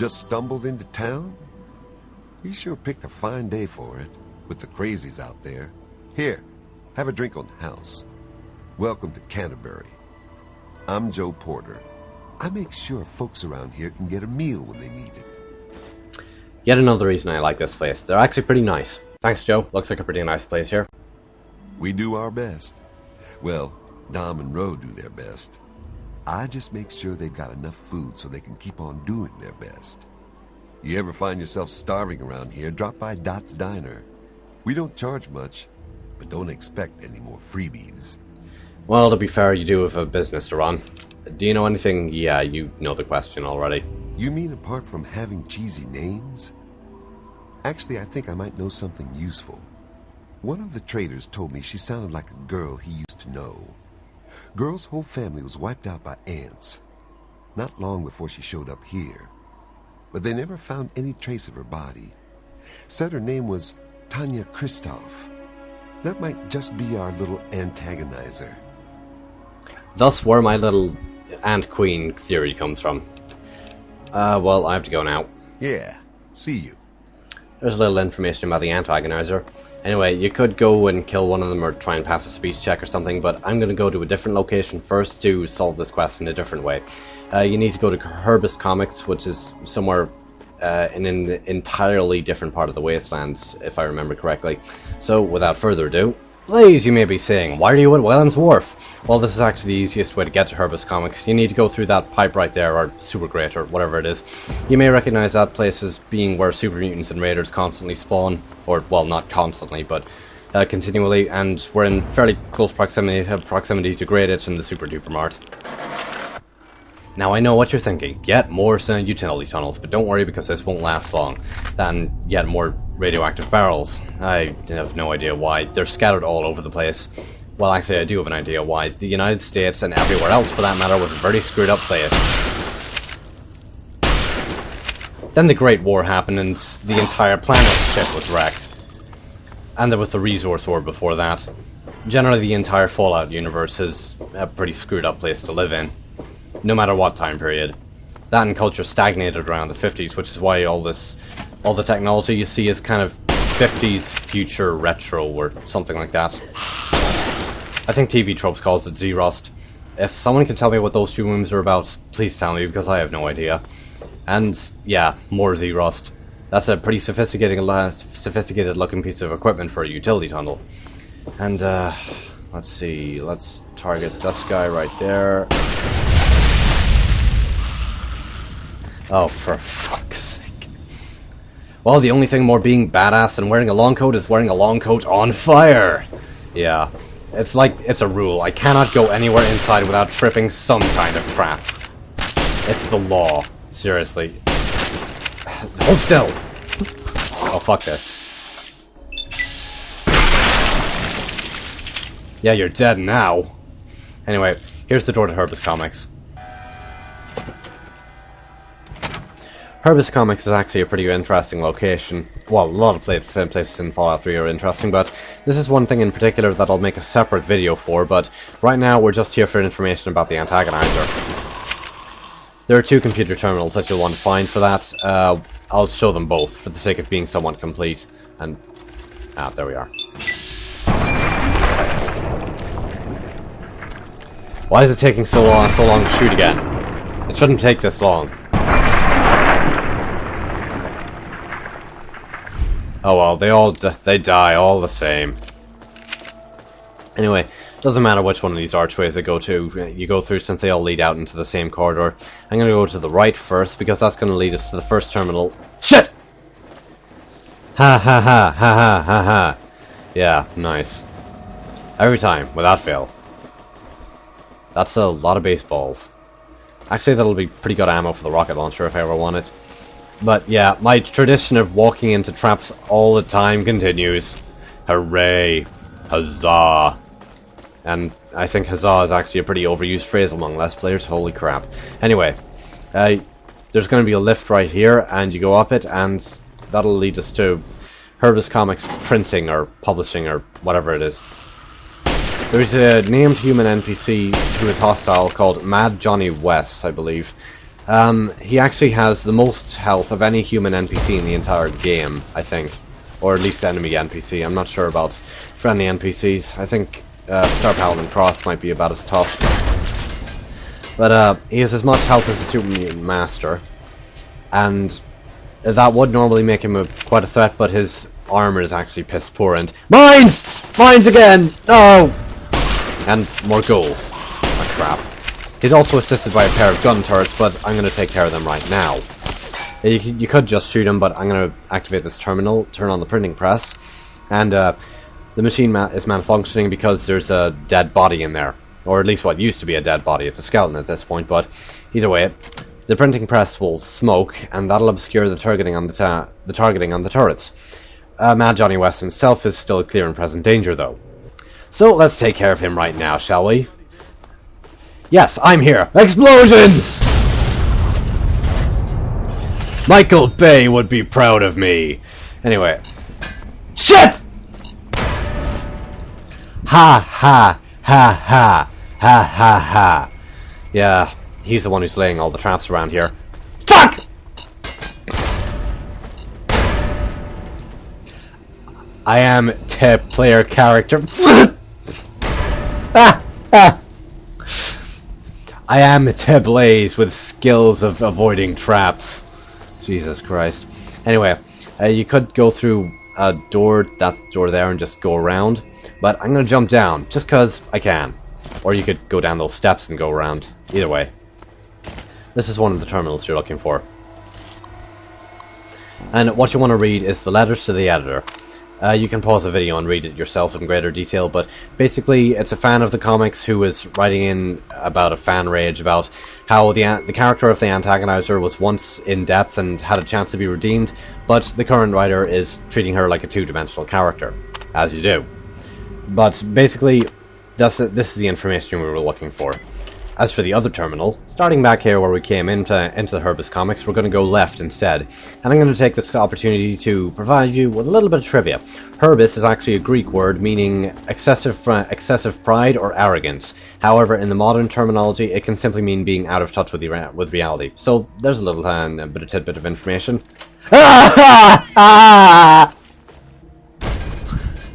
Just stumbled into town? You sure picked a fine day for it, with the crazies out there. Here, have a drink on the house. Welcome to Canterbury. I'm Joe Porter. I make sure folks around here can get a meal when they need it. Yet another reason I like this place. They're actually pretty nice. Thanks, Joe. Looks like a pretty nice place here. We do our best. Well, Dom and Ro do their best. I just make sure they've got enough food so they can keep on doing their best. You ever find yourself starving around here, drop by Dot's Diner. We don't charge much, but don't expect any more freebies. Well, to be fair, you do have a business to run. Do you know anything? Yeah, you know the question already. You mean apart from having cheesy names? Actually, I think I might know something useful. One of the traders told me she sounded like a girl he used to know. Girl's whole family was wiped out by ants. Not long before she showed up here. But they never found any trace of her body. Said her name was Tanya Kristoff. That might just be our little antagonizer. Thus where my little ant queen theory comes from. Well, I have to go now. Yeah, see you. There's a little information about the antagonizer. Anyway, you could go and kill one of them or try and pass a speech check or something, but I'm going to go to a different location first to solve this quest in a different way. You need to go to Herbis Comics, which is somewhere in an entirely different part of the wastelands, if I remember correctly. So, without further ado, please, you may be saying, why are you at Wellham's Wharf? Well, this is actually the easiest way to get to Herbis Comics. You need to go through that pipe right there, or sewer grate, or whatever it is. You may recognize that place as being where super mutants and raiders constantly spawn, or, well, not constantly, but continually, and we're in fairly close proximity to Great Itch and the Super Duper Mart. Now I know what you're thinking, yet more utility tunnels, but don't worry because this won't last long. Then yet more radioactive barrels. I have no idea why. They're scattered all over the place. Well, actually I do have an idea why. The United States, and everywhere else for that matter, was a very screwed up place. Then the Great War happened and the entire planet's ship was wrecked. And there was the resource war before that. Generally the entire Fallout universe is a pretty screwed up place to live in. No matter what time period. That and culture stagnated around the 50s, which is why all the technology you see is kind of 50s future retro or something like that. I think TV Tropes calls it Zrust. If someone can tell me what those two rooms are about, please tell me, because I have no idea. And yeah, more Zrust. That's a pretty sophisticated looking piece of equipment for a utility tunnel. And let's see, let's target this guy right there. Oh, for fuck's sake. Well, the only thing more being badass than wearing a long coat is wearing a long coat on fire. Yeah, it's like, it's a rule. I cannot go anywhere inside without tripping some kind of trap. It's the law. Seriously. Hold still. Oh, fuck this. Yeah, you're dead now. Anyway, here's the door to Herbis Comics. Herbis Comics is actually a pretty interesting location. Well, a lot of places in Fallout 3 are interesting, but this is one thing in particular that I'll make a separate video for, but right now we're just here for information about the antagonizer. There are two computer terminals that you'll want to find for that. I'll show them both for the sake of being somewhat complete. And there we are. Why is it taking so long to shoot again? It shouldn't take this long. Oh well, they die all the same. Anyway, doesn't matter which one of these archways I go to, you go through since they all lead out into the same corridor. I'm gonna go to the right first because that's gonna lead us to the first terminal. Shit! Ha ha ha ha ha ha ha. Yeah, nice. Every time, without fail. That's a lot of baseballs. Actually, that'll be pretty good ammo for the rocket launcher if I ever want it. But yeah, my tradition of walking into traps all the time continues. Hooray. Huzzah. And I think huzzah is actually a pretty overused phrase among Let's Players. Holy crap. Anyway, there's going to be a lift right here, and you go up it, and that'll lead us to Herbis Comics printing, or publishing, or whatever it is. There's a named human NPC who is hostile called Mad Johnny West, I believe. He actually has the most health of any human NPC in the entire game, I think. Or at least enemy NPC. I'm not sure about friendly NPCs. I think Star Paladin Cross might be about as tough. But he has as much health as a Super Mutant Master. And that would normally make him quite a threat, but his armor is actually piss poor. And mines! Mines again! No! And more goals. Oh, crap. He's also assisted by a pair of gun turrets, but I'm going to take care of them right now. You could just shoot him, but I'm going to activate this terminal, turn on the printing press, and the machine is malfunctioning because there's a dead body in there. Or at least what used to be a dead body. It's a skeleton at this point, but either way, the printing press will smoke, and that'll obscure the targeting on the turrets. Mad Johnny West himself is still clear and present danger, though. So let's take care of him right now, shall we? Yes, I'm here. Explosions! Michael Bay would be proud of me. Anyway. Shit! Ha ha ha ha ha ha ha. Yeah, he's the one who's laying all the traps around here. Fuck! I am a player character. Ah, ah. I am a Blaze with skills of avoiding traps. Jesus Christ. Anyway, you could go through a door, that door there, and just go around. But I'm going to jump down, just because I can. Or you could go down those steps and go around. Either way. This is one of the terminals you're looking for. And what you want to read is the letters to the editor. You can pause the video and read it yourself in greater detail, but basically it's a fan of the comics who is writing in about a fan rage about how the character of the antagonizer was once in depth and had a chance to be redeemed, but the current writer is treating her like a two-dimensional character, as you do. But basically, this is the information we were looking for. As for the other terminal, starting back here where we came into the Herbus comics, we're going to go left instead. And I'm going to take this opportunity to provide you with a little bit of trivia. Herbus is actually a Greek word meaning excessive pride or arrogance. However, in the modern terminology, it can simply mean being out of touch with reality. So there's a little bit of tidbit of information.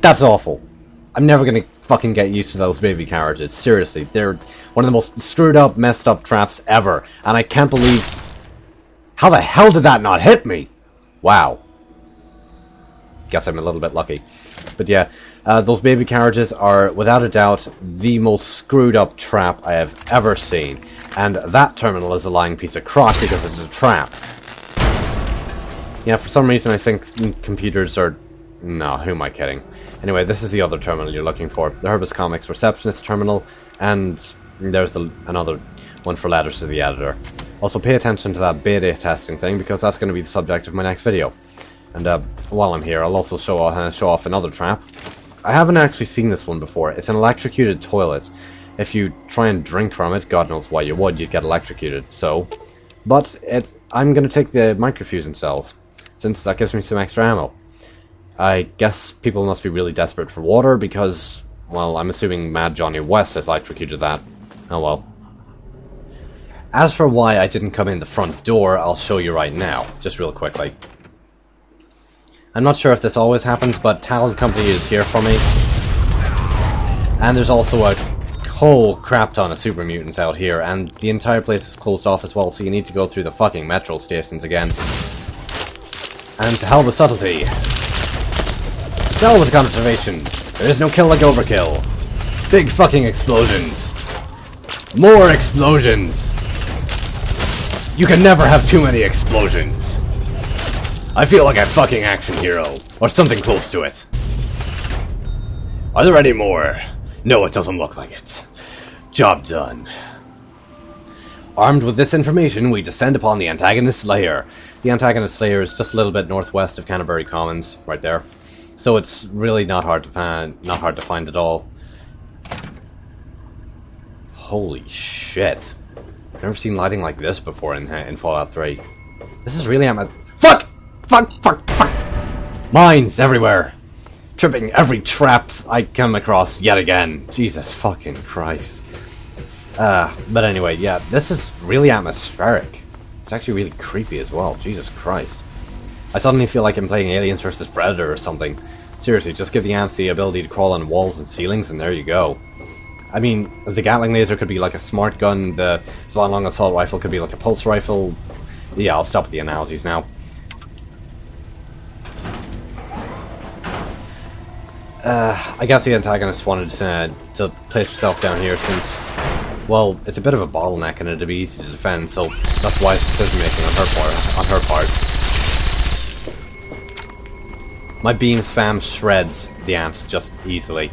That's awful. I'm never going to fucking get used to those baby carriages. Seriously, they're one of the most screwed up, messed up traps ever. And I can't believe... How the hell did that not hit me? Wow. Guess I'm a little bit lucky. But yeah, those baby carriages are, without a doubt, the most screwed up trap I have ever seen. And that terminal is a lying piece of crock because it's a trap. Yeah, for some reason I think computers are... No, who am I kidding? Anyway, this is the other terminal you're looking for. The Herbus Comics Receptionist Terminal, and there's another one for letters to the editor. Also, pay attention to that beta testing thing, because that's going to be the subject of my next video. And while I'm here, I'll also show off another trap. I haven't actually seen this one before. It's an electrocuted toilet. If you try and drink from it, God knows why you would, you'd get electrocuted, so... But I'm going to take the microfusing cells, since that gives me some extra ammo. I guess people must be really desperate for water because, well, I'm assuming Mad Johnny West has electrocuted that. Oh well. As for why I didn't come in the front door, I'll show you right now, just real quickly. I'm not sure if this always happens, but Talent Company is here for me. And there's also a whole crap ton of super mutants out here, and the entire place is closed off as well, so you need to go through the fucking metro stations again. And to hell with subtlety. Hell with conservation. There is no kill like overkill. Big fucking explosions. More explosions. You can never have too many explosions. I feel like a fucking action hero, or something close to it. Are there any more? No, it doesn't look like it. Job done. Armed with this information, we descend upon the antagonist's lair. The antagonist's lair is just a little bit northwest of Canterbury Commons, right there. So it's really not hard to find at all. Holy shit! I've never seen lighting like this before in Fallout 3. This is really fuck! Fuck! Fuck! Fuck! Mines everywhere! Tripping every trap I come across yet again. Jesus fucking Christ. But anyway, yeah, this is really atmospheric. It's actually really creepy as well. Jesus Christ. I suddenly feel like I'm playing Aliens vs Predator or something. Seriously, just give the ants the ability to crawl on walls and ceilings and there you go. I mean, the Gatling laser could be like a smart gun, the Swan Long assault rifle could be like a pulse rifle. Yeah, I'll stop with the analogies now. I guess the antagonist wanted to place herself down here since, well, it's a bit of a bottleneck and it'd be easy to defend, so that's wise decision making on her part. My beam spam shreds the ants just easily.